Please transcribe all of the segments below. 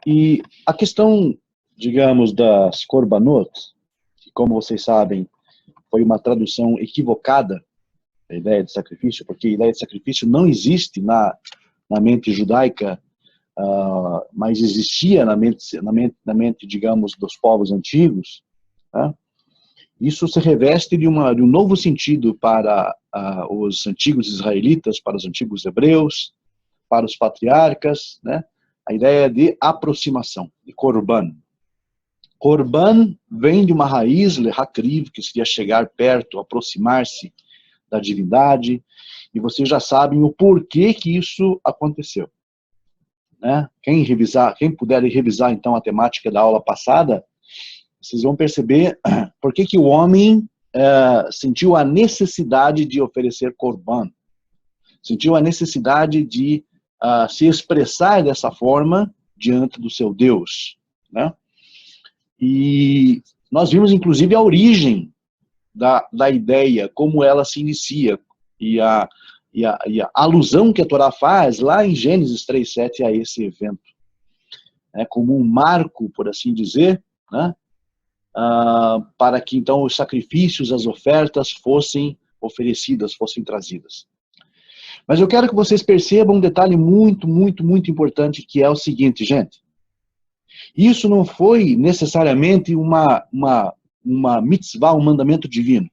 E a questão, digamos, das korbanot, que como vocês sabem, foi uma tradução equivocada da ideia de sacrifício, porque a ideia de sacrifício não existe na mente judaica, mas existia na mente, digamos, dos povos antigos. Tá? Isso se reveste de um novo sentido para os antigos israelitas, para os antigos hebreus, para os patriarcas, né? A ideia de aproximação, de korban. Korban vem de uma raiz, lehakriv, que seria chegar perto, aproximar-se da divindade, e vocês já sabem o porquê que isso aconteceu. Né? Quem puder revisar então a temática da aula passada, vocês vão perceber por que o homem sentiu a necessidade de oferecer korban, sentiu a necessidade de se expressar dessa forma diante do seu Deus. Né? E nós vimos inclusive a origem da ideia, como ela se inicia, e a alusão que a Torá faz lá em Gênesis 3:7 a esse evento. Como um marco, por assim dizer, né? Para que então os sacrifícios, as ofertas fossem oferecidas, fossem trazidas. Mas eu quero que vocês percebam um detalhe muito, muito, muito importante, que é o seguinte, gente. Isso não foi necessariamente uma mitzvah, um mandamento divino.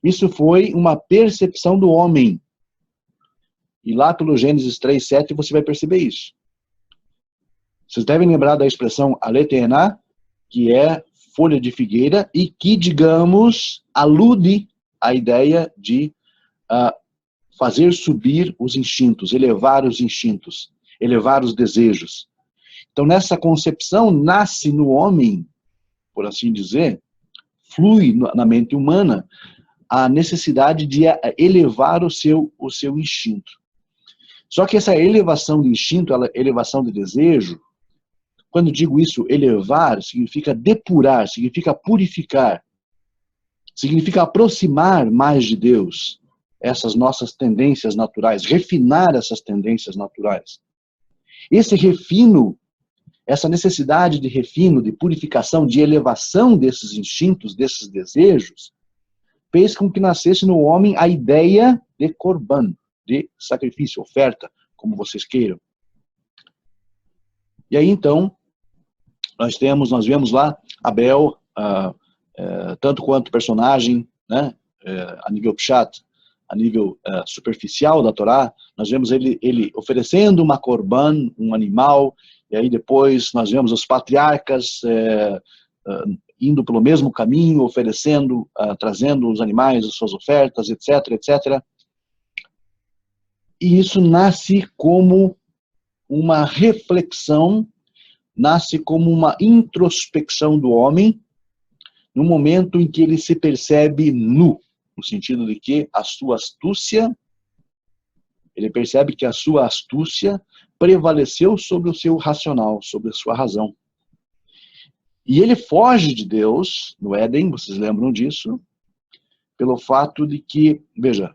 Isso foi uma percepção do homem. E lá pelo Gênesis 3:7 você vai perceber isso. Vocês devem lembrar da expressão aletená, que é folha de figueira, e que, digamos, alude à ideia de fazer subir os instintos, elevar os instintos, elevar os desejos. Então, nessa concepção, nasce no homem, por assim dizer, flui na mente humana a necessidade de elevar o seu instinto. Só que essa elevação de instinto, elevação de desejo, quando digo isso, elevar, significa depurar, significa purificar, significa aproximar mais de Deus essas nossas tendências naturais, refinar essas tendências naturais. Esse refino, essa necessidade de refino, de purificação, de elevação desses instintos, desses desejos, fez com que nascesse no homem a ideia de korban, de sacrifício, oferta, como vocês queiram. E aí então, nós vemos lá Abel, tanto quanto personagem, né, a nível pshat, a nível superficial da Torá, nós vemos ele oferecendo uma korban, um animal, e aí depois nós vemos os patriarcas indo pelo mesmo caminho, oferecendo, trazendo os animais, as suas ofertas, etc, etc. E isso nasce como uma reflexão, nasce como uma introspecção do homem, no momento em que ele se percebe nu, no sentido de que a sua astúcia, ele percebe que a sua astúcia prevaleceu sobre o seu racional, sobre a sua razão. E ele foge de Deus, no Éden, vocês lembram disso, pelo fato de que, veja,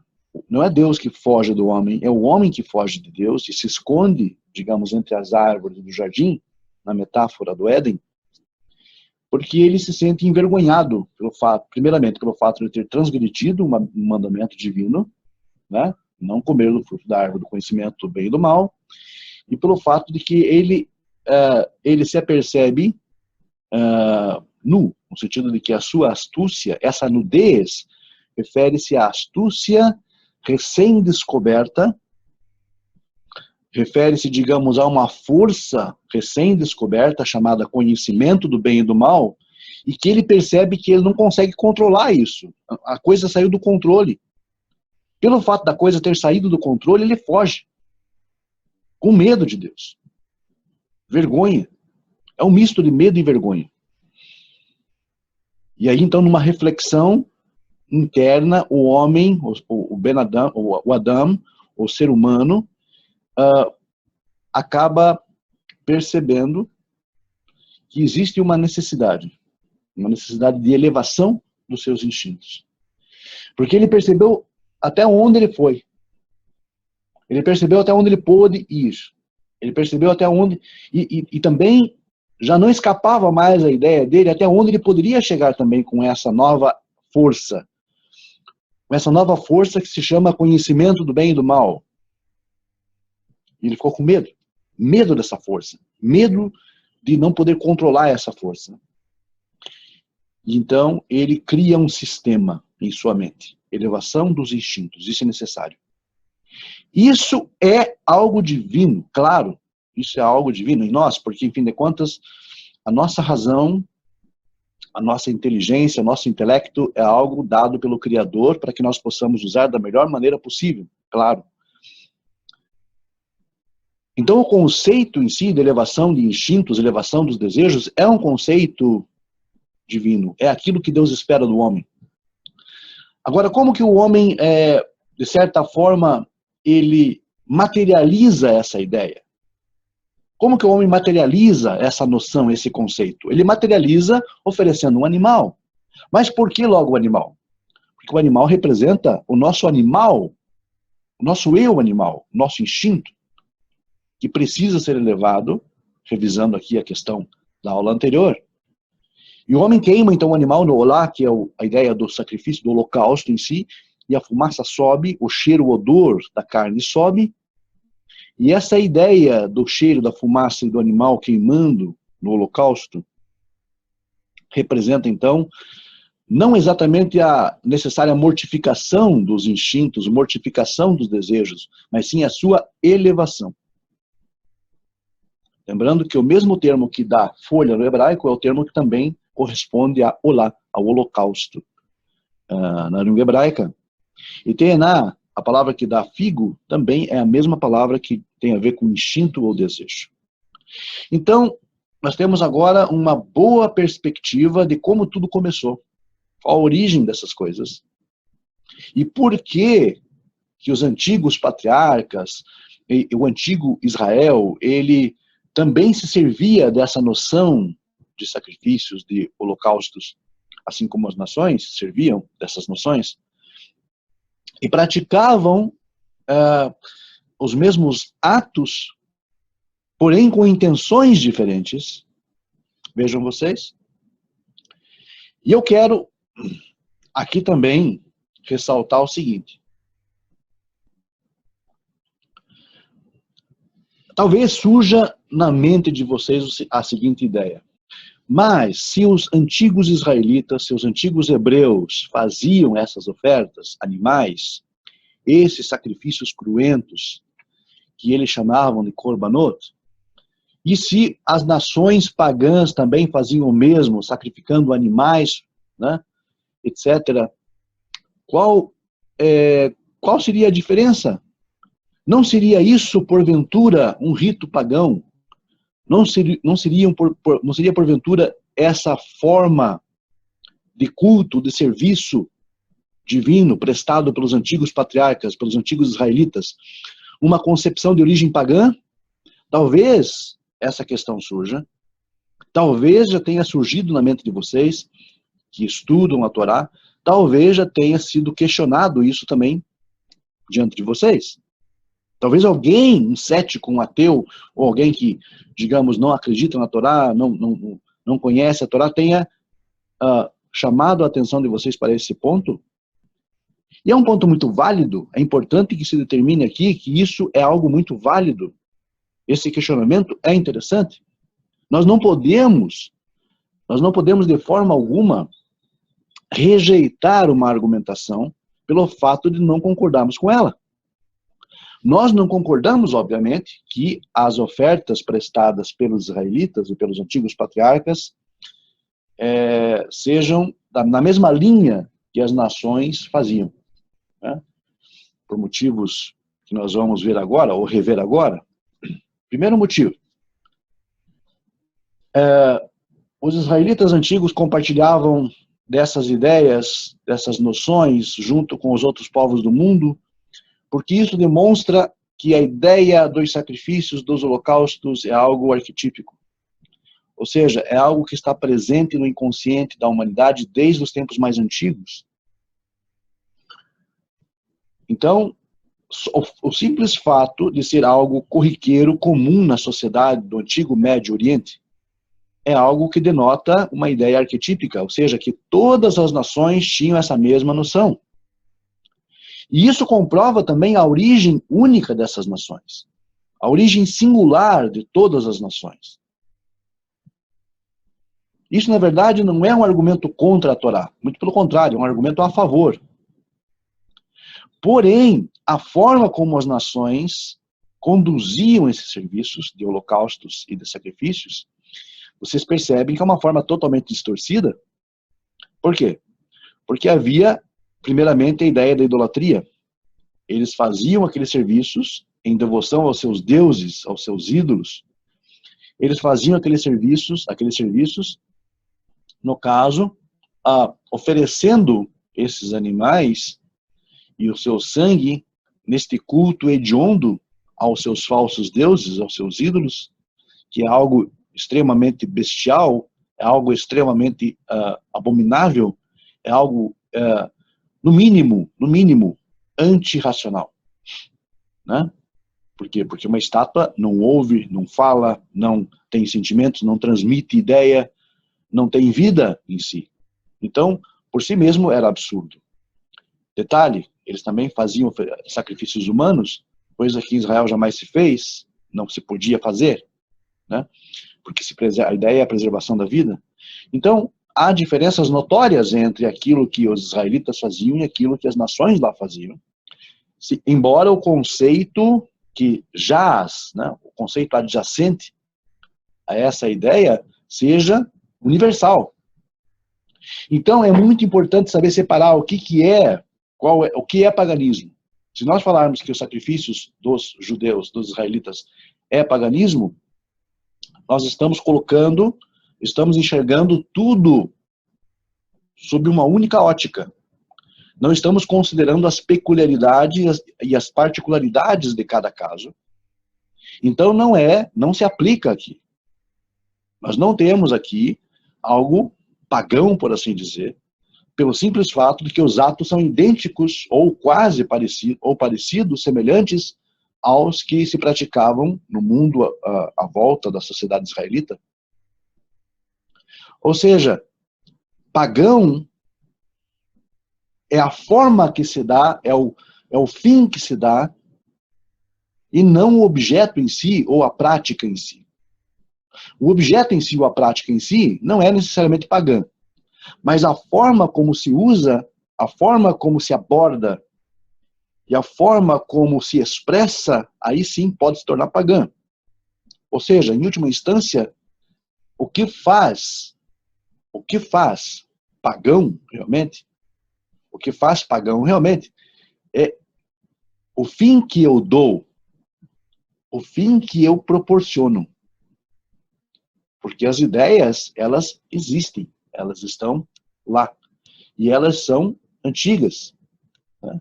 não é Deus que foge do homem, é o homem que foge de Deus e se esconde, digamos, entre as árvores do jardim, na metáfora do Éden, porque ele se sente envergonhado, primeiramente pelo fato de ter transgredido um mandamento divino, né? Não comer do fruto da árvore do conhecimento do bem e do mal, e pelo fato de que ele se apercebe nu, no sentido de que a sua astúcia, essa nudez, refere-se à astúcia recém-descoberta, refere-se, digamos, a uma força recém-descoberta chamada conhecimento do bem e do mal, e que ele percebe que ele não consegue controlar isso. A coisa saiu do controle. Pelo fato da coisa ter saído do controle, ele foge. Com medo de Deus. Vergonha. É um misto de medo e vergonha. E aí, então, numa reflexão interna, o homem, o Adam, o ser humano, acaba percebendo que existe uma necessidade de elevação dos seus instintos. Porque ele percebeu até onde ele foi. Ele percebeu até onde ele pôde ir. Ele percebeu até onde, e também já não escapava mais a ideia dele até onde ele poderia chegar também com essa nova força. Com essa nova força que se chama conhecimento do bem e do mal. E ele ficou com medo. Medo dessa força. Medo de não poder controlar essa força. Então, ele cria um sistema em sua mente. Elevação dos instintos. Isso é necessário. Isso é algo divino, claro. Isso é algo divino em nós, porque, em fim de contas, a nossa razão, a nossa inteligência, o nosso intelecto é algo dado pelo Criador para que nós possamos usar da melhor maneira possível, claro. Então, o conceito em si de elevação de instintos, elevação dos desejos, é um conceito divino. É aquilo que Deus espera do homem. Agora, como que o homem, de certa forma, ele materializa essa ideia? Como que o homem materializa essa noção, esse conceito? Ele materializa oferecendo um animal. Mas por que logo o animal? Porque o animal representa o nosso animal, o nosso eu animal, o nosso instinto, que precisa ser elevado, revisando aqui a questão da aula anterior. E o homem queima então o animal no olá, que é a ideia do sacrifício, do holocausto em si, e a fumaça sobe, o cheiro, o odor da carne sobe, e essa ideia do cheiro, da fumaça e do animal queimando no holocausto representa então não exatamente a necessária mortificação dos instintos, mortificação dos desejos, mas sim a sua elevação. Lembrando que o mesmo termo que dá folha no hebraico é o termo que também corresponde a olá, ao holocausto na língua hebraica. E tená, a palavra que dá figo, também é a mesma palavra que tem a ver com instinto ou desejo. Então, nós temos agora uma boa perspectiva de como tudo começou. Qual a origem dessas coisas. E por que os antigos patriarcas, e o antigo Israel, ele também se servia dessa noção de sacrifícios, de holocaustos, assim como as nações serviam dessas noções, e praticavam os mesmos atos, porém com intenções diferentes. Vejam vocês. E eu quero aqui também ressaltar o seguinte. Talvez surja na mente de vocês a seguinte ideia. Mas se os antigos israelitas, se os antigos hebreus faziam essas ofertas, animais, esses sacrifícios cruentos, que eles chamavam de korbanot, e se as nações pagãs também faziam o mesmo, sacrificando animais, né, etc., qual seria a diferença? Não seria isso, porventura, um rito pagão? Não seria porventura, essa forma de culto, de serviço divino prestado pelos antigos patriarcas, pelos antigos israelitas, uma concepção de origem pagã? Talvez essa questão surja. Talvez já tenha surgido na mente de vocês, que estudam a Torá, talvez já tenha sido questionado isso também diante de vocês. Talvez alguém, um cético, um ateu, ou alguém que, digamos, não acredita na Torá, não conhece a Torá, tenha chamado a atenção de vocês para esse ponto. E é um ponto muito válido, é importante que se determine aqui que isso é algo muito válido. Esse questionamento é interessante. Nós não podemos de forma alguma rejeitar uma argumentação pelo fato de não concordarmos com ela. Nós não concordamos, obviamente, que as ofertas prestadas pelos israelitas e pelos antigos patriarcas sejam na mesma linha que as nações faziam, né? Por motivos que nós vamos ver agora, ou rever agora. Primeiro motivo. Os israelitas antigos compartilhavam dessas ideias, dessas noções, junto com os outros povos do mundo, porque isso demonstra que a ideia dos sacrifícios, dos holocaustos, é algo arquetípico. Ou seja, é algo que está presente no inconsciente da humanidade desde os tempos mais antigos. Então, o simples fato de ser algo corriqueiro, comum na sociedade do antigo Médio Oriente, é algo que denota uma ideia arquetípica, ou seja, que todas as nações tinham essa mesma noção. E isso comprova também a origem única dessas nações, a origem singular de todas as nações. Isso, na verdade, não é um argumento contra a Torá, muito pelo contrário, é um argumento a favor. Porém, a forma como as nações conduziam esses serviços de holocaustos e de sacrifícios, vocês percebem que é uma forma totalmente distorcida. Por quê? Porque havia, primeiramente, a ideia da idolatria. Eles faziam aqueles serviços em devoção aos seus deuses, aos seus ídolos. Eles faziam aqueles serviços, no caso, oferecendo esses animais e o seu sangue neste culto hediondo aos seus falsos deuses, aos seus ídolos, que é algo extremamente bestial, é algo extremamente abominável, é algo, no mínimo, antirracional. Né? Por quê? Porque uma estátua não ouve, não fala, não tem sentimentos, não transmite ideia, não tem vida em si. Então, por si mesmo, era absurdo. Detalhe, eles também faziam sacrifícios humanos, coisa que em Israel jamais se fez, não se podia fazer, né? Porque a ideia é a preservação da vida. Então, há diferenças notórias entre aquilo que os israelitas faziam e aquilo que as nações lá faziam. Embora o conceito que jaz, né, o conceito adjacente a essa ideia, seja universal. Então, é muito importante saber separar o que é paganismo. Se nós falarmos que os sacrifícios dos judeus, dos israelitas, é paganismo, nós estamos enxergando tudo sob uma única ótica. Não estamos considerando as peculiaridades e as particularidades de cada caso. Então, não se aplica aqui. Nós não temos aqui algo pagão, por assim dizer, pelo simples fato de que os atos são idênticos ou quase parecidos, semelhantes aos que se praticavam no mundo à volta da sociedade israelita. Ou seja, pagão é a forma que se dá, é o fim que se dá, e não o objeto em si ou a prática em si. O objeto em si ou a prática em si não é necessariamente pagã, mas a forma como se usa, a forma como se aborda e a forma como se expressa, aí sim pode se tornar pagã. Ou seja, em última instância, o que faz pagão realmente, é o fim que eu dou, o fim que eu proporciono. Porque as ideias, elas existem, elas estão lá. E elas são antigas. Né?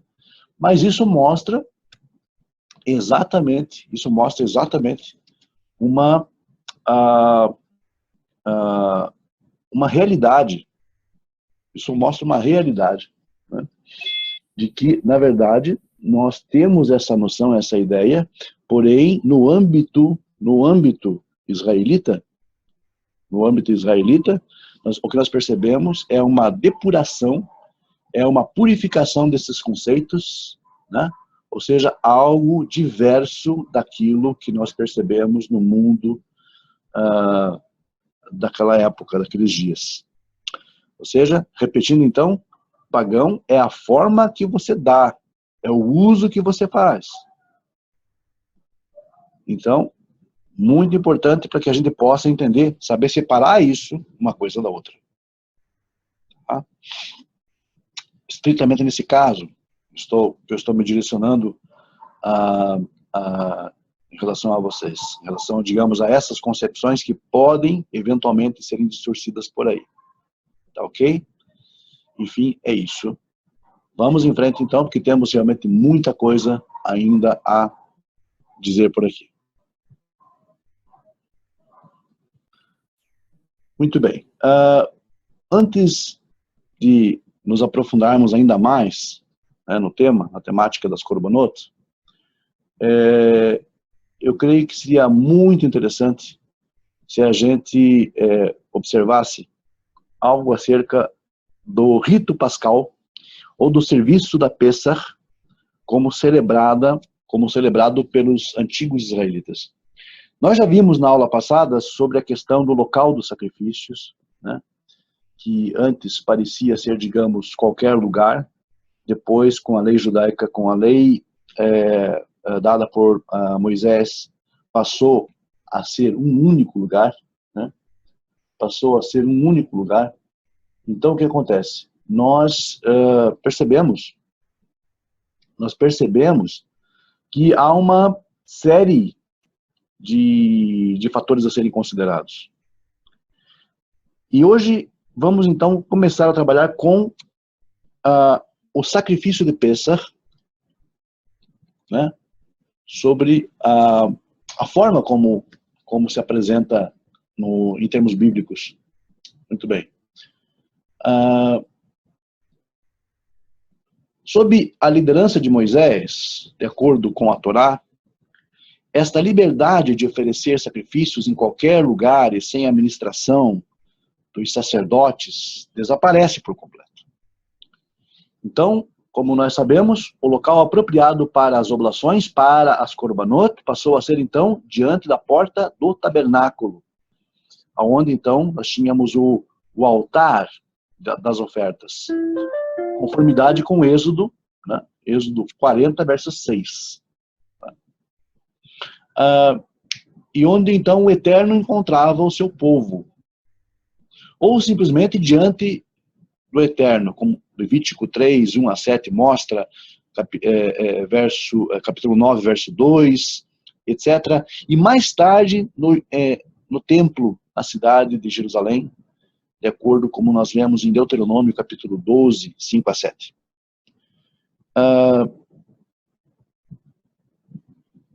Mas isso mostra exatamente uma realidade. Isso mostra uma realidade, né? De que, na verdade, nós temos essa noção, essa ideia, porém, no âmbito israelita, o que nós percebemos é uma depuração, é uma purificação desses conceitos, né? Ou seja, algo diverso daquilo que nós percebemos no mundo daquela época, daqueles dias. Ou seja, repetindo então, pagão é a forma que você dá, é o uso que você faz. Então, muito importante para que a gente possa entender, saber separar isso, uma coisa da outra. Tá? Estritamente nesse caso, eu estou me direcionando em relação a vocês, em relação, digamos, a essas concepções que podem, eventualmente, serem distorcidas por aí. Tá ok? Enfim, é isso. Vamos em frente, então, porque temos realmente muita coisa ainda a dizer por aqui. Muito bem. Antes de nos aprofundarmos ainda mais, né, no tema, na temática das Korbanot, Eu creio que seria muito interessante se a gente observasse algo acerca do rito pascal ou do serviço da Pessah como celebrado pelos antigos israelitas. Nós já vimos na aula passada sobre a questão do local dos sacrifícios, né? Que antes parecia ser, digamos, qualquer lugar. Depois, com a lei judaica, com a lei dada por Moisés, passou a ser um único lugar, né? Passou a ser um único lugar. Então, o que acontece? Nós percebemos que há uma série de fatores a serem considerados. E hoje vamos então começar a trabalhar com o sacrifício de Pessah, né? Sobre a forma como se apresenta em termos bíblicos. Muito bem. Sob a liderança de Moisés, de acordo com a Torá, esta liberdade de oferecer sacrifícios em qualquer lugar e sem administração dos sacerdotes desaparece por completo. Então, como nós sabemos, o local apropriado para as oblações, para as korbanot, passou a ser então diante da porta do tabernáculo, onde então nós tínhamos o altar das ofertas, conformidade com o Êxodo, né? Êxodo 40, verso 6. E onde então o Eterno encontrava o seu povo. Ou simplesmente diante do Eterno, como Levítico 3, 1 a 7 mostra, capítulo 9, verso 2, etc. E mais tarde no templo, na cidade de Jerusalém, de acordo como nós vemos em Deuteronômio, capítulo 12, 5 a 7.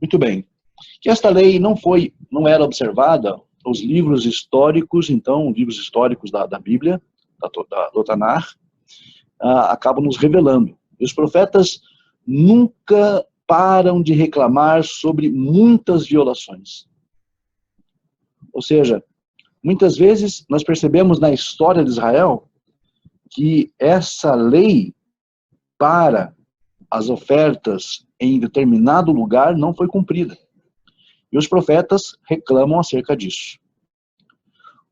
Muito bem. Que esta lei não era observada, os livros históricos, então, livros históricos da Bíblia, do Tanar, acabam nos revelando. E os profetas nunca param de reclamar sobre muitas violações. Ou seja, muitas vezes nós percebemos na história de Israel que essa lei para as ofertas em determinado lugar não foi cumprida. E os profetas reclamam acerca disso.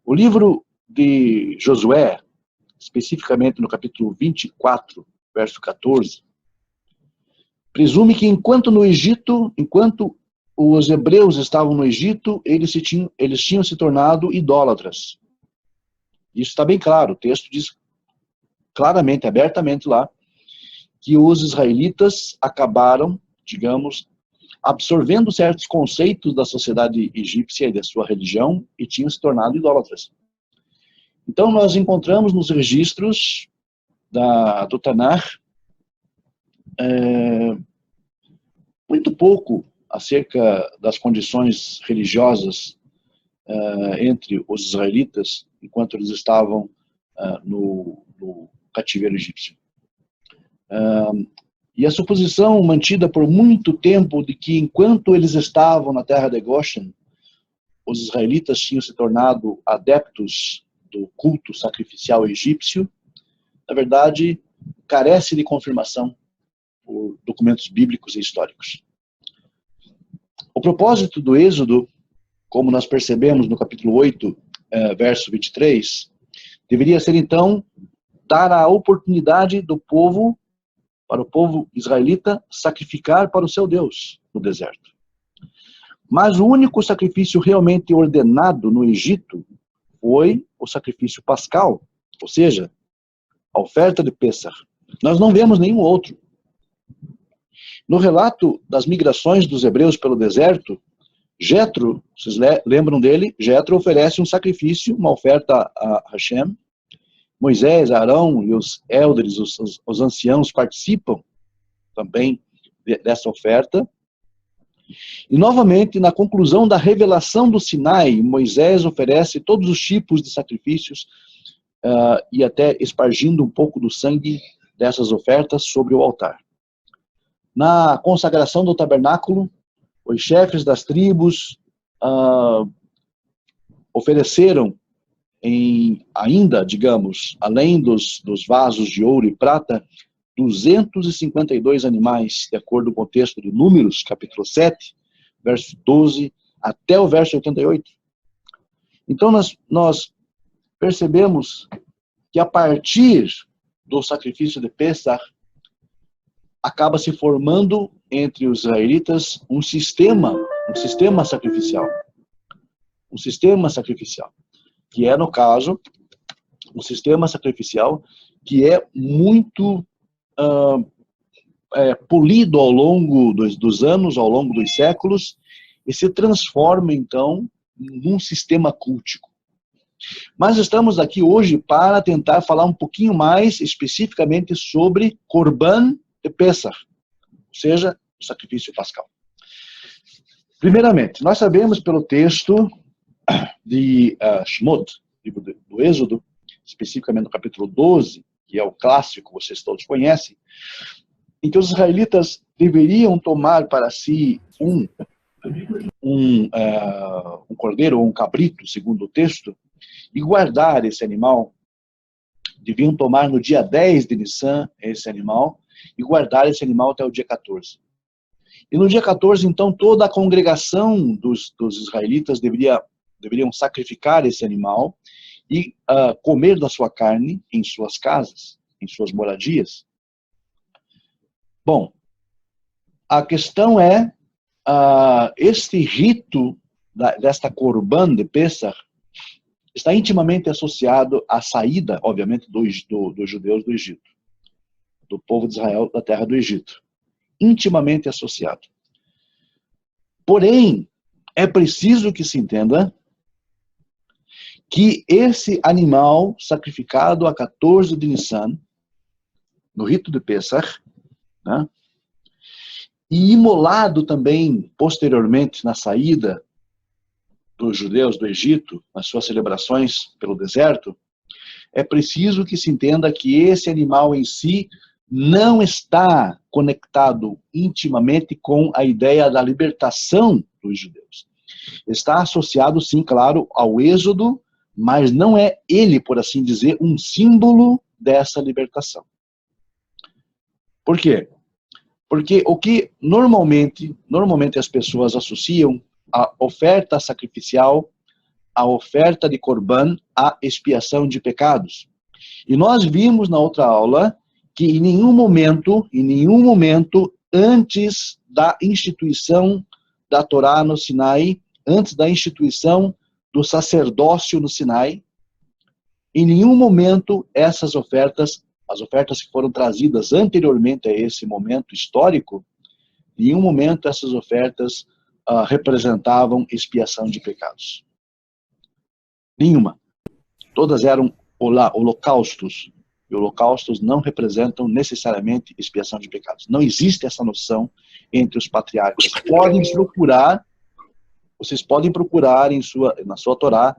O livro de Josué, especificamente no capítulo 24, verso 14, presume que enquanto os hebreus estavam no Egito, eles tinham se tornado idólatras. Isso está bem claro, o texto diz claramente, abertamente lá, que os israelitas acabaram, digamos, absorvendo certos conceitos da sociedade egípcia e da sua religião e tinham se tornado idólatras. Então nós encontramos nos registros do Tanar muito pouco acerca das condições religiosas entre os israelitas enquanto eles estavam no cativeiro egípcio. E a suposição mantida por muito tempo de que enquanto eles estavam na terra de Goshen, os israelitas tinham se tornado adeptos do culto sacrificial egípcio, na verdade, carece de confirmação por documentos bíblicos e históricos. O propósito do Êxodo, como nós percebemos no capítulo 8, verso 23, deveria ser então dar a oportunidade para o povo israelita sacrificar para o seu Deus no deserto. Mas o único sacrifício realmente ordenado no Egito foi o sacrifício pascal, ou seja, a oferta de Pessah. Nós não vemos nenhum outro. No relato das migrações dos hebreus pelo deserto, Jetro, vocês lembram dele? Jetro oferece um sacrifício, uma oferta a Hashem. Moisés, Arão e os elders, os anciãos participam também dessa oferta. E novamente, na conclusão da revelação do Sinai, Moisés oferece todos os tipos de sacrifícios e até espargindo um pouco do sangue dessas ofertas sobre o altar. Na consagração do tabernáculo, os chefes das tribos ofereceram ainda, digamos, além dos vasos de ouro e prata, 252 animais, de acordo com o texto de Números, capítulo 7, verso 12, até o verso 88. Então, nós percebemos que a partir do sacrifício de Pessah, acaba se formando entre os israelitas um sistema sacrificial. Um sistema sacrificial, que é, no caso, um sistema sacrificial que é muito polido ao longo dos anos, ao longo dos séculos, e se transforma, então, num sistema cultico. Mas estamos aqui hoje para tentar falar um pouquinho mais especificamente sobre Corban de Pessah, ou seja, o sacrifício pascal. Primeiramente, nós sabemos pelo texto de Shemot, livro do Êxodo, especificamente no capítulo 12, que é o clássico, vocês todos conhecem, em que os israelitas deveriam tomar para si um cordeiro ou um cabrito, segundo o texto, e guardar esse animal. Deviam tomar no dia 10 de Nissan esse animal e guardar esse animal até o dia 14. E no dia 14, então, toda a congregação dos israelitas deveriam sacrificar esse animal e comer da sua carne em suas casas, em suas moradias. Bom, a questão é, este rito desta Corban de Pessah está intimamente associado à saída, obviamente, dos judeus do Egito, do povo de Israel da terra do Egito. Intimamente associado. Porém, é preciso que se entenda que esse animal sacrificado a 14 de Nissan, no rito de Pessah, né, e imolado também posteriormente na saída dos judeus do Egito, nas suas celebrações pelo deserto, é preciso que se entenda que esse animal em si não está conectado intimamente com a ideia da libertação dos judeus. Está associado, sim, claro, ao Êxodo, mas não é ele, por assim dizer, um símbolo dessa libertação. Por quê? Porque o que normalmente as pessoas associam a oferta sacrificial, a oferta de Corban, à expiação de pecados. E nós vimos na outra aula que em nenhum momento, antes da instituição da Torá no Sinai, antes da instituição do sacerdócio no Sinai, em nenhum momento essas ofertas, as ofertas que foram trazidas anteriormente a esse momento histórico, em nenhum momento essas ofertas representavam expiação de pecados. Nenhuma. Todas eram holocaustos. E holocaustos não representam necessariamente expiação de pecados. Não existe essa noção entre os patriarcas. Vocês podem procurar na sua Torá,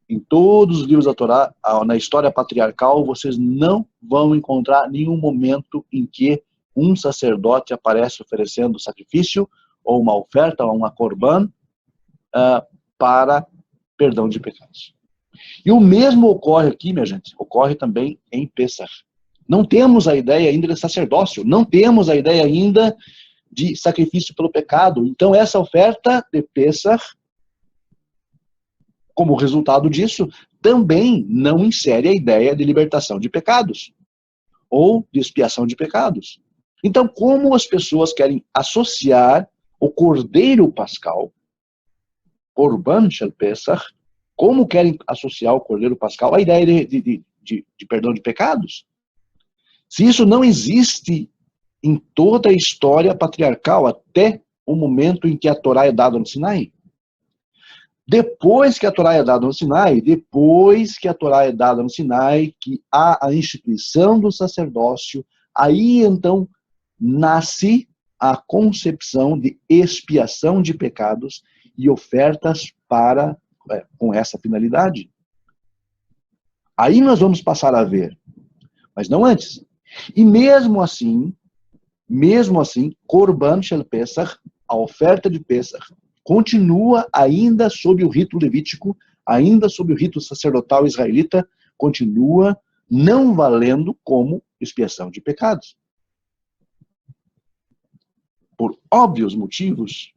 em todos os livros da Torá, na história patriarcal, vocês não vão encontrar nenhum momento em que um sacerdote aparece oferecendo sacrifício ou uma oferta, ou uma corban, para perdão de pecados. E o mesmo ocorre aqui, minha gente, ocorre também em Pessah. Não temos a ideia ainda de sacerdócio, não temos a ideia ainda de sacrifício pelo pecado. Então essa oferta de Pessah, como resultado disso, também não insere a ideia de libertação de pecados, ou de expiação de pecados. Então, como as pessoas querem associar o Cordeiro Pascal, Corban Shel Pessah, como querem associar o Cordeiro Pascal à ideia de perdão de pecados? Se isso não existe em toda a história patriarcal, até o momento em que a Torá é dada no Sinai. Depois que a Torá é dada no Sinai, que há a instituição do sacerdócio, aí então nasce a concepção de expiação de pecados e ofertas com essa finalidade. Aí nós vamos passar a ver, mas não antes. E mesmo assim, Corban Shel Pessah, a oferta de Pêssar continua ainda sob o rito levítico, ainda sob o rito sacerdotal israelita, continua não valendo como expiação de pecados. Por óbvios motivos.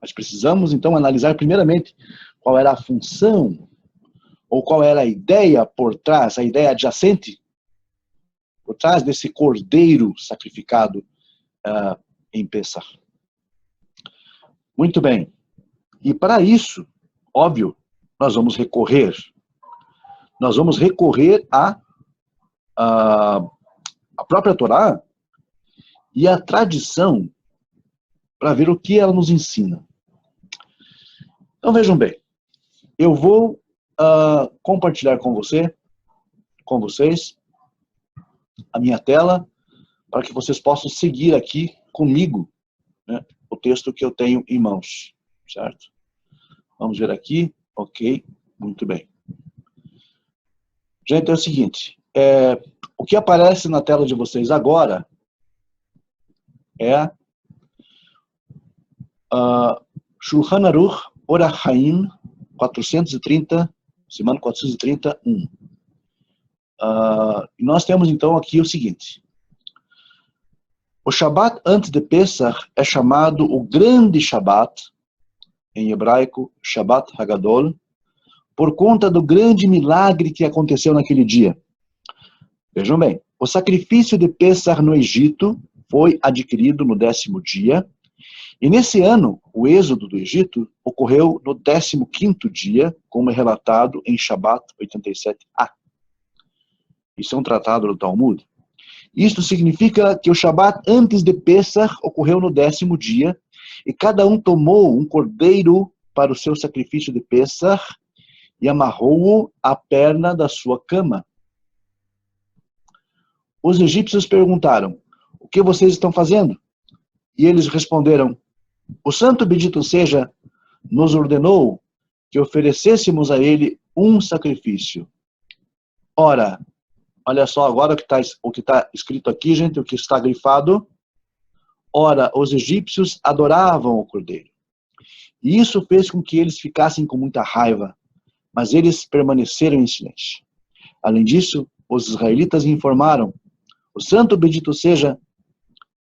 Mas precisamos, então, analisar primeiramente qual era a função, ou qual era a ideia por trás, a ideia adjacente, por trás desse cordeiro sacrificado em Pêssar. Muito bem. E para isso, óbvio, nós vamos recorrer à própria Torá e à tradição para ver o que ela nos ensina. Então vejam bem, eu vou compartilhar com vocês, a minha tela, para que vocês possam seguir aqui comigo, né, o texto que eu tenho em mãos, certo? Vamos ver aqui, ok, muito bem. Gente, é o seguinte, o que aparece na tela de vocês agora é Shulchan Aruch Orach Chaim 430, semana 431. E nós temos então aqui o seguinte: o Shabat antes de Pêssar é chamado o Grande Shabat, em hebraico Shabat Hagadol, por conta do grande milagre que aconteceu naquele dia. Vejam bem, o sacrifício de Pêssar no Egito foi adquirido no 10º dia, e nesse ano, o êxodo do Egito ocorreu no 15º dia, como é relatado em Shabat 87a. Isso é um tratado do Talmud. Isto significa que o Shabat antes de Pêssar ocorreu no 10º dia, e cada um tomou um cordeiro para o seu sacrifício de Pêssar e amarrou-o à perna da sua cama. Os egípcios perguntaram: o que vocês estão fazendo? E eles responderam: o santo bendito seja, nos ordenou que oferecêssemos a ele um sacrifício. Ora, olha só agora o que está escrito aqui, gente, o que está grifado. Ora, os egípcios adoravam o cordeiro. E isso fez com que eles ficassem com muita raiva, mas eles permaneceram em silêncio. Além disso, os israelitas informaram: o santo bendito seja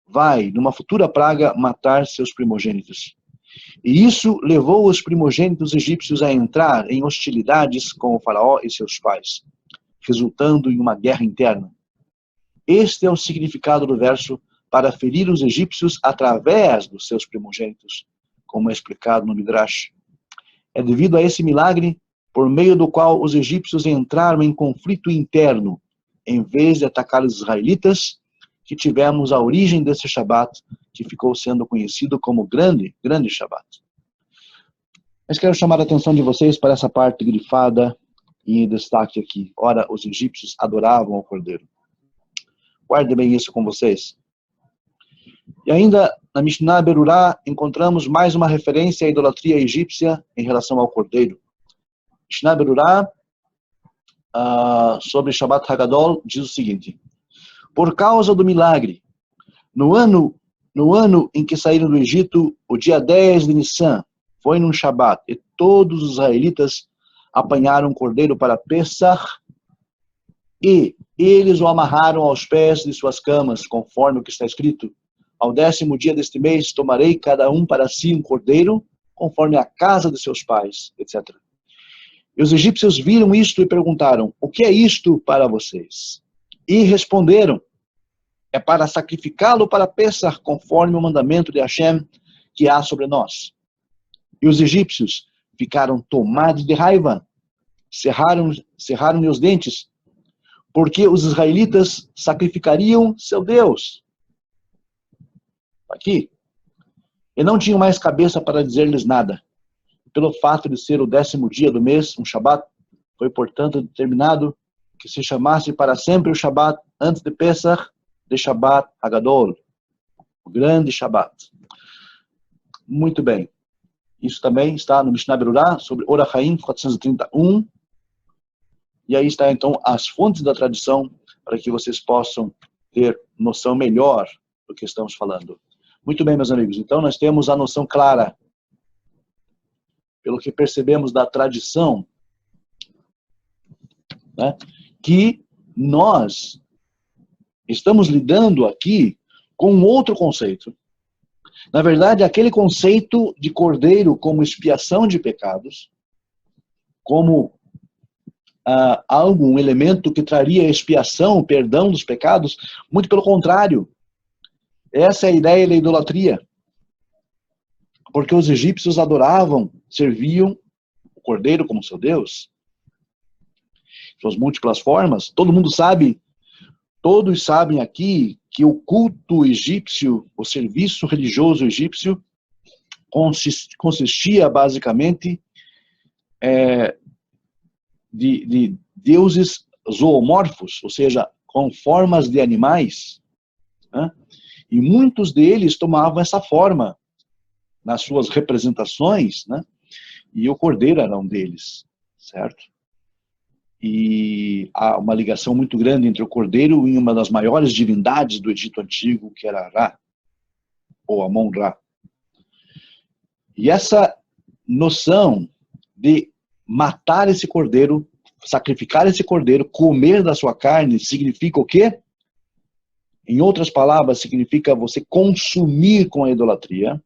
vai, numa futura praga, matar seus primogênitos. E isso levou os primogênitos egípcios a entrar em hostilidades com o faraó e seus pais, resultando em uma guerra interna. Este é o significado do verso: para ferir os egípcios através dos seus primogênitos, como é explicado no Midrash. É devido a esse milagre, por meio do qual os egípcios entraram em conflito interno, em vez de atacar os israelitas, que tivemos a origem desse Shabat, que ficou sendo conhecido como Grande Shabat. Mas quero chamar a atenção de vocês para essa parte grifada e em destaque aqui. Ora, os egípcios adoravam o cordeiro. Guarde bem isso com vocês. E ainda, na Mishnah Berurah, encontramos mais uma referência à idolatria egípcia em relação ao cordeiro. Mishnah Berurah, sobre Shabat Hagadol, diz o seguinte: por causa do milagre, no ano em que saíram do Egito, o dia 10 de Nissan, foi num Shabat, e todos os israelitas apanharam um cordeiro para Pêssar, e eles o amarraram aos pés de suas camas, conforme o que está escrito: ao 10º dia deste mês tomarei cada um para si um cordeiro, conforme a casa de seus pais, etc. E os egípcios viram isto e perguntaram: o que é isto para vocês? E responderam: é para sacrificá-lo para Pêssar, conforme o mandamento de Hashem que há sobre nós. E os egípcios ficaram tomados de raiva, cerraram-lhe os dentes, porque os israelitas sacrificariam seu Deus. Aqui. E não tinham mais cabeça para dizer-lhes nada. Pelo fato de ser o 10º dia do mês, um Shabat, foi portanto determinado que se chamasse para sempre o Shabat antes de Pêssar de Shabat Hagadol, o Grande Shabat. Muito bem. Isso também está no Mishnah Berurah, sobre Orach Chaim 431. E aí está então as fontes da tradição, para que vocês possam ter noção melhor do que estamos falando. Muito bem, meus amigos. Então, nós temos a noção clara, pelo que percebemos da tradição, né, que nós estamos lidando aqui com um outro conceito. Na verdade, aquele conceito de cordeiro como expiação de pecados, como algo, um elemento que traria expiação, perdão dos pecados, muito pelo contrário. Essa é a ideia da idolatria. Porque os egípcios adoravam, serviam o cordeiro como seu Deus. Suas múltiplas formas. Todo mundo sabe, todos sabem aqui que o culto egípcio, o serviço religioso egípcio, consistia basicamente de deuses zoomorfos, ou seja, com formas de animais, né? E muitos deles tomavam essa forma nas suas representações, né? E o cordeiro era um deles, certo? E há uma ligação muito grande entre o cordeiro e uma das maiores divindades do Egito Antigo, que era Ra, ou Amon-Ra. E essa noção de matar esse cordeiro, sacrificar esse cordeiro, comer da sua carne, significa o quê? Em outras palavras, significa você consumir com a idolatria.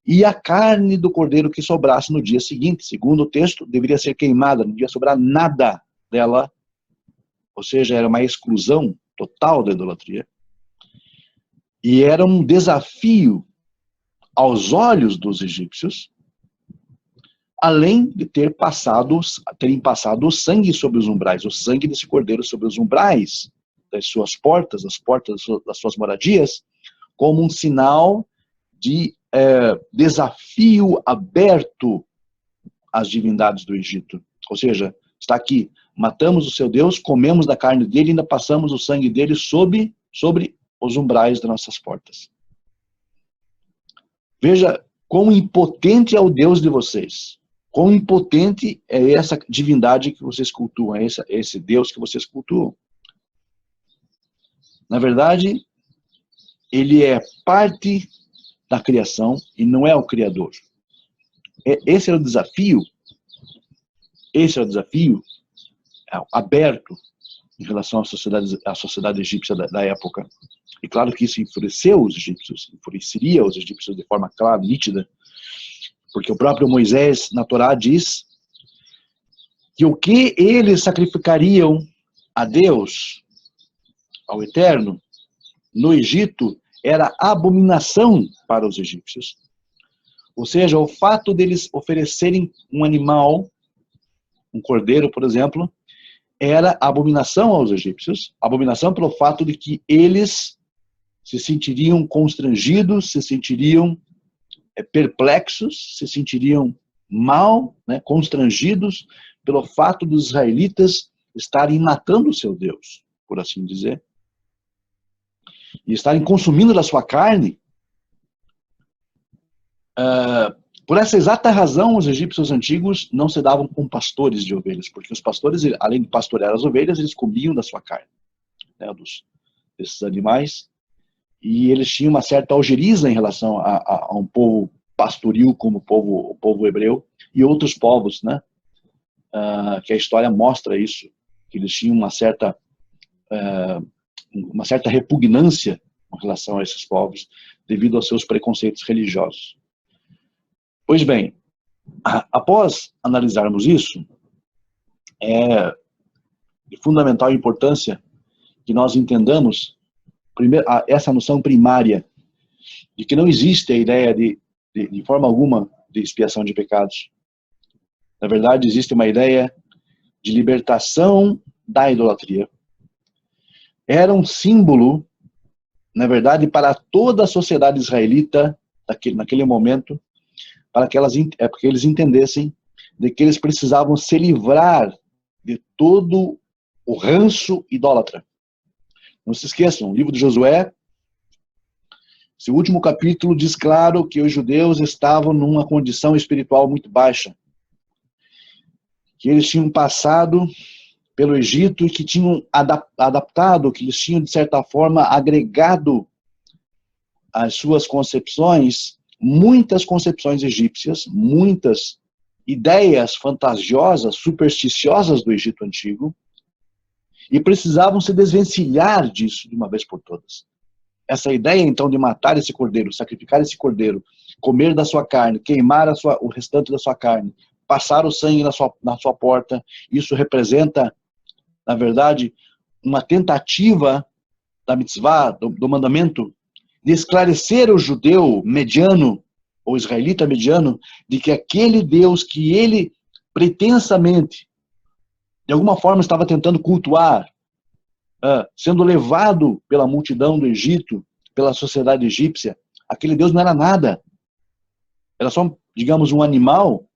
E a carne do cordeiro que sobrasse no dia seguinte, segundo o texto, deveria ser queimada, não ia sobrar nada dela. Ou seja, era uma exclusão total da idolatria. E era um desafio aos olhos dos egípcios, além de terem passado o sangue sobre os umbrais, o sangue desse cordeiro sobre os umbrais das suas portas, as portas das suas moradias, como um sinal de desafio aberto às divindades do Egito. Ou seja, está aqui, matamos o seu Deus, comemos da carne dele e ainda passamos o sangue dele sobre os umbrais das nossas portas. Veja quão impotente é o Deus de vocês. Quão impotente é essa divindade que vocês cultuam, é esse Deus que vocês cultuam. Na verdade, ele é parte da criação e não é o Criador. Esse é o desafio aberto em relação à sociedade egípcia da época. E claro que isso enfureceria os egípcios de forma clara, nítida, porque o próprio Moisés, na Torá, diz que o que eles sacrificariam a Deus, ao Eterno, no Egito, era abominação para os egípcios. Ou seja, o fato deles oferecerem um animal, um cordeiro, por exemplo, era abominação aos egípcios, abominação pelo fato de que eles se sentiriam constrangidos, se sentiriam perplexos, se sentiriam mal, né, constrangidos pelo fato dos israelitas estarem matando o seu Deus, por assim dizer, e estarem consumindo da sua carne. Por essa exata razão, os egípcios antigos não se davam com pastores de ovelhas, porque os pastores, além de pastorear as ovelhas, eles comiam da sua carne, né, desses animais, e eles tinham uma certa algeriza em relação a um povo pastoril como o povo hebreu e outros povos, né, que a história mostra isso, que eles tinham uma certa repugnância em relação a esses povos devido aos seus preconceitos religiosos. Pois bem, após analisarmos isso, é de fundamental importância que nós entendamos primeiro, essa noção primária de que não existe a ideia de forma alguma de expiação de pecados. Na verdade, existe uma ideia de libertação da idolatria. Era um símbolo, na verdade, para toda a sociedade israelita naquele momento, para que eles entendessem de que eles precisavam se livrar de todo o ranço idólatra. Não se esqueçam, o livro de Josué, seu último capítulo diz claro que os judeus estavam numa condição espiritual muito baixa. Que eles tinham passado pelo Egito e que tinham adaptado, que eles tinham, de certa forma, agregado as suas concepções, muitas concepções egípcias, muitas ideias fantasiosas, supersticiosas do Egito Antigo, e precisavam se desvencilhar disso de uma vez por todas. Essa ideia, então, de matar esse cordeiro, sacrificar esse cordeiro, comer da sua carne, queimar o restante da sua carne, passar o sangue na sua porta, isso representa, na verdade, uma tentativa da mitzvah, do mandamento, de esclarecer o judeu mediano, ou israelita mediano, de que aquele Deus que ele pretensamente, de alguma forma, estava tentando cultuar, sendo levado pela multidão do Egito, pela sociedade egípcia, aquele Deus não era nada. Era só, digamos, um animal.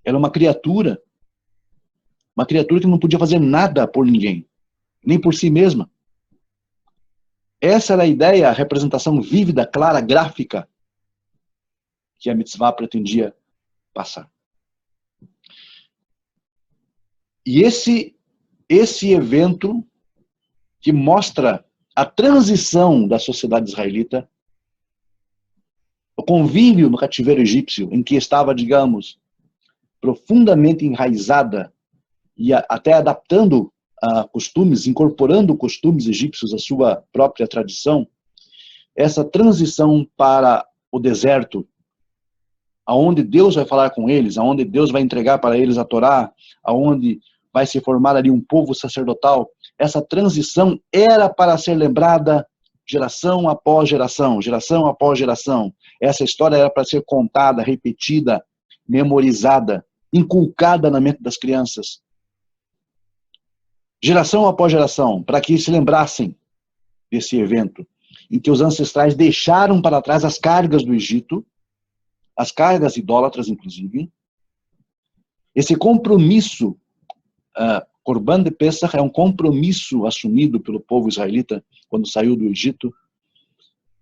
Era uma criatura que não podia fazer nada por ninguém, nem por si mesma. Essa era a ideia, a representação vívida, clara, gráfica, que a mitzvah pretendia passar. E esse evento que mostra a transição da sociedade israelita, o convívio no cativeiro egípcio, em que estava, digamos, profundamente enraizada e até adaptando costumes, incorporando costumes egípcios à sua própria tradição, essa transição para o deserto, aonde Deus vai falar com eles, aonde Deus vai entregar para eles a Torá, aonde vai se formar ali um povo sacerdotal, essa transição era para ser lembrada geração após geração, geração após geração. Essa história era para ser contada, repetida, memorizada, inculcada na mente das crianças. Geração após geração, para que se lembrassem desse evento, em que os ancestrais deixaram para trás as cargas do Egito, as cargas idólatras, inclusive. Esse compromisso, Corban de Pesach, é um compromisso assumido pelo povo israelita quando saiu do Egito,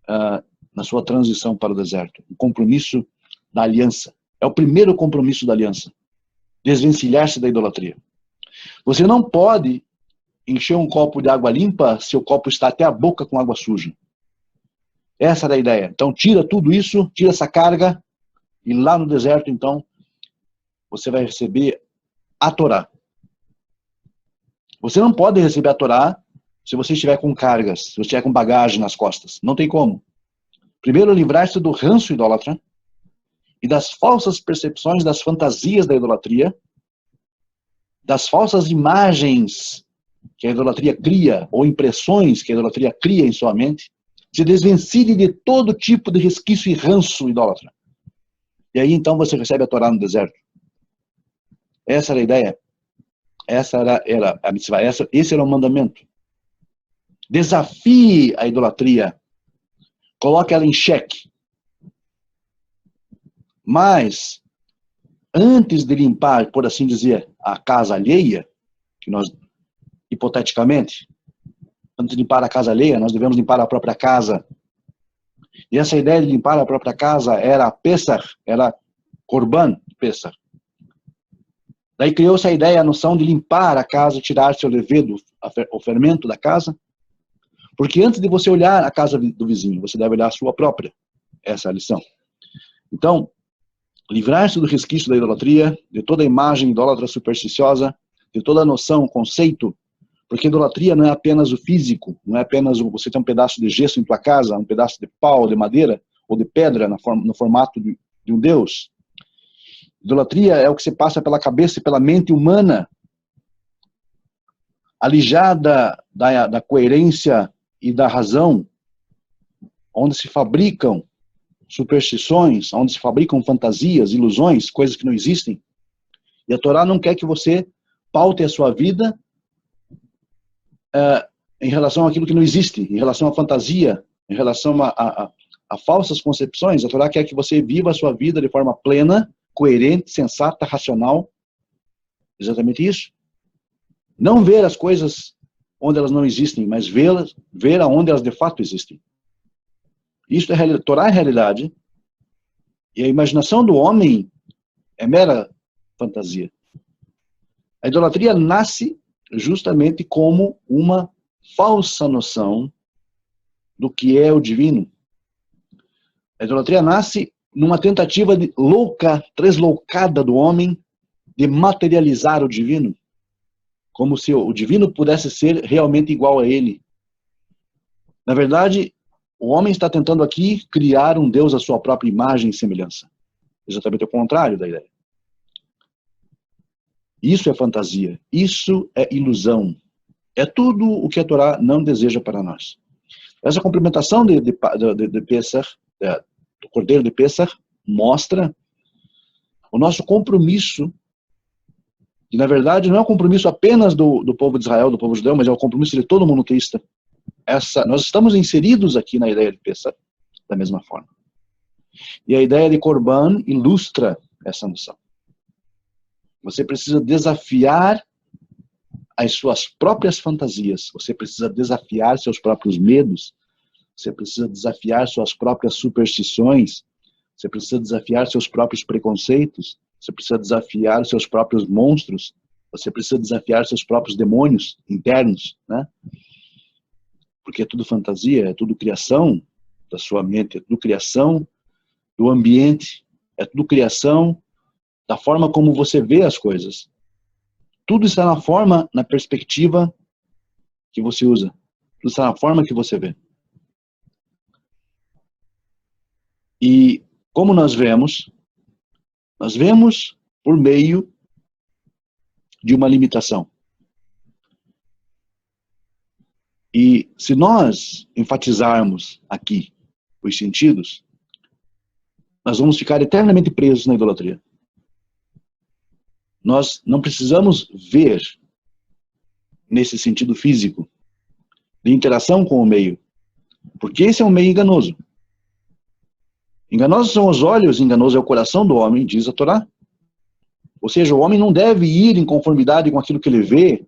na sua transição para o deserto. Um compromisso da aliança. É o primeiro compromisso da aliança. Desvencilhar-se da idolatria. Você não pode encher um copo de água limpa se o copo está até a boca com água suja. Essa era a ideia. Então tira tudo isso, tira essa carga, e lá no deserto, então, você vai receber a Torá. Você não pode receber a Torá se você estiver com cargas, se você estiver com bagagem nas costas. Não tem como. Primeiro, livrar-se do ranço idólatra e das falsas percepções, das fantasias da idolatria, das falsas imagens que a idolatria cria, ou impressões que a idolatria cria em sua mente. Se desvencilhe de todo tipo de resquício e ranço idólatra. E aí, então, você recebe a Torá no deserto. Essa era a ideia. Essa era a mitzvah. Esse era o mandamento. Desafie a idolatria. Coloque ela em xeque. Mas, antes de limpar, por assim dizer, a casa alheia, que nós, hipoteticamente, antes de limpar a casa alheia, nós devemos limpar a própria casa. E essa ideia de limpar a própria casa era Pesach, era Corban Pesach. Daí criou-se a ideia, a noção de limpar a casa, tirar seu levedo, o fermento da casa. Porque antes de você olhar a casa do vizinho, você deve olhar a sua própria. Essa é a lição. Então, livrar-se do resquício da idolatria, de toda a imagem idólatra supersticiosa, de toda a noção, conceito, porque idolatria não é apenas o físico, não é apenas você ter um pedaço de gesso em tua casa, um pedaço de pau, de madeira ou de pedra no formato de um deus. Idolatria é o que se passa pela cabeça e pela mente humana, alijada da coerência e da razão, onde se fabricam superstições, onde se fabricam fantasias, ilusões, coisas que não existem. E a Torá não quer que você paute a sua vida em relação àquilo que não existe, em relação à fantasia, em relação a falsas concepções. A Torá quer que você viva a sua vida de forma plena, coerente, sensata, racional. Exatamente isso. Não ver as coisas onde elas não existem, mas ver aonde elas de fato existem. Isso é Torá é realidade, e a imaginação do homem é mera fantasia. A idolatria nasce justamente como uma falsa noção do que é o divino, A idolatria nasce numa tentativa tresloucada do homem de materializar o divino, como se o divino pudesse ser realmente igual a ele. Na verdade, o homem está tentando aqui criar um Deus à sua própria imagem e semelhança. Exatamente o contrário da ideia. Isso é fantasia, isso é ilusão. É tudo o que a Torá não deseja para nós. Essa complementação de Pesach, do Cordeiro de Pesach, mostra o nosso compromisso, que na verdade não é um compromisso apenas do povo de Israel, do povo judeu, mas é o compromisso de todo monoteísta. Nós estamos inseridos aqui na ideia de Pesach da mesma forma. E a ideia de Corban ilustra essa noção. Você precisa desafiar as suas próprias fantasias, você precisa desafiar seus próprios medos, você precisa desafiar suas próprias superstições, você precisa desafiar seus próprios preconceitos, você precisa desafiar seus próprios monstros, você precisa desafiar seus próprios demônios internos, né? Porque é tudo fantasia, é tudo criação da sua mente, é tudo criação do ambiente, é tudo criação da forma como você vê as coisas. Tudo está na forma, na perspectiva que você usa. Tudo está na forma que você vê. E como nós vemos por meio de uma limitação. E se nós enfatizarmos aqui os sentidos, nós vamos ficar eternamente presos na idolatria. Nós não precisamos ver nesse sentido físico, de interação com o meio, porque esse é um meio enganoso. Enganosos são os olhos, enganoso é o coração do homem, diz a Torá. Ou seja, o homem não deve ir em conformidade com aquilo que ele vê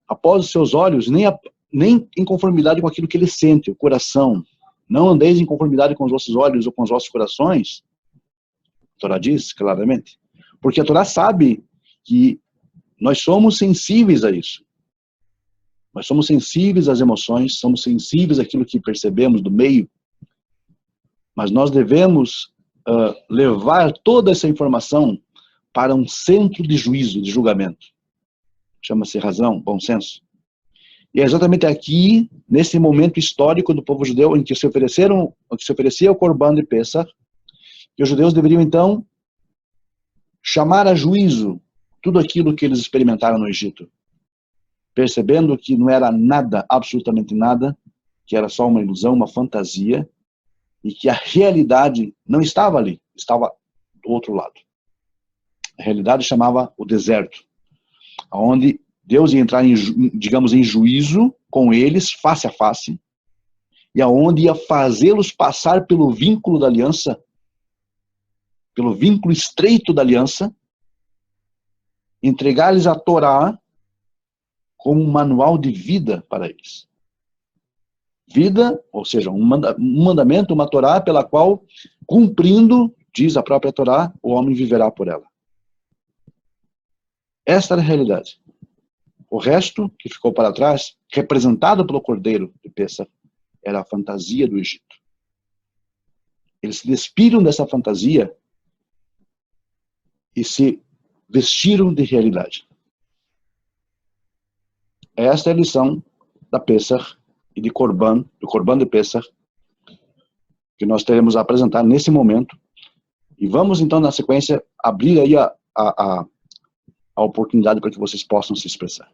após os seus olhos, nem em conformidade com aquilo que ele sente, o coração. Não andeis em conformidade com os vossos olhos ou com os vossos corações, a Torá diz claramente. Porque a Torá sabe que nós somos sensíveis a isso. Nós somos sensíveis às emoções, somos sensíveis àquilo que percebemos do meio. Mas nós devemos levar toda essa informação para um centro de juízo, de julgamento. Chama-se razão, bom senso. E é exatamente aqui, nesse momento histórico do povo judeu, em que se oferecia o Corban de Pesach, que os judeus deveriam então chamar a juízo tudo aquilo que eles experimentaram no Egito, percebendo que não era nada, absolutamente nada, que era só uma ilusão, uma fantasia, e que a realidade não estava ali, estava do outro lado. A realidade chamava o deserto, onde Deus ia entrar, digamos, em juízo com eles, face a face, e aonde ia fazê-los passar pelo vínculo da aliança, pelo vínculo estreito da aliança, entregar-lhes a Torá como um manual de vida para eles. Vida, ou seja, um mandamento, uma Torá pela qual, cumprindo, diz a própria Torá, o homem viverá por ela. Esta era a realidade. O resto, que ficou para trás, representado pelo Cordeiro de Pesach, era a fantasia do Egito. Eles se despiram dessa fantasia e se vestiram de realidade. Esta é a lição da Pesach e de Corban, do Corban de Pesach, que nós teremos a apresentar nesse momento. E vamos então, na sequência, abrir aí a oportunidade para que vocês possam se expressar.